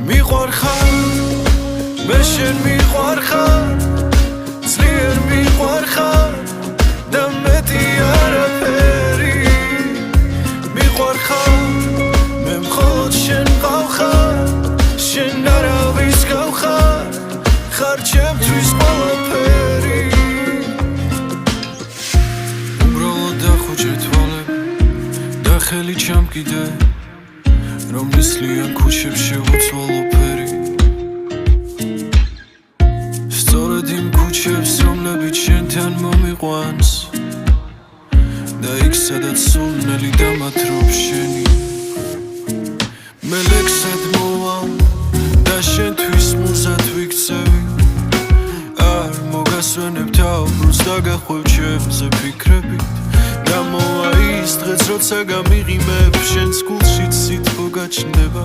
მიყვარ ხარ მე შენ მიყვარ ხარ ძლიერ მიყვარ ხარ და მეტი არაფერი მიყვარ ხარ მე მხოლოდ შენ ყავხარ შენ არავის გავხარ ხარ ჩემთვის ყველაფერი უბრალოდ დახუჭე თვალები და ხელი ჩამკიდე რომლის ლიან ქუჩებს შევუცვალო ფერი სწორედ იმ ქუჩებს რომლებიც შენთან მომიყვანს და იქ სადაც სულნელი დამათრობს შენი მე ლექსად მოვალ და შენთვის მუზად ვიქცევი არ მოგასვენებ თავბრუს და გახვევ ჩემზე ფიქრებით და მოვა ის დღეც როცა გამიღიმებ შენს გულშიც სითბო გაჩნდება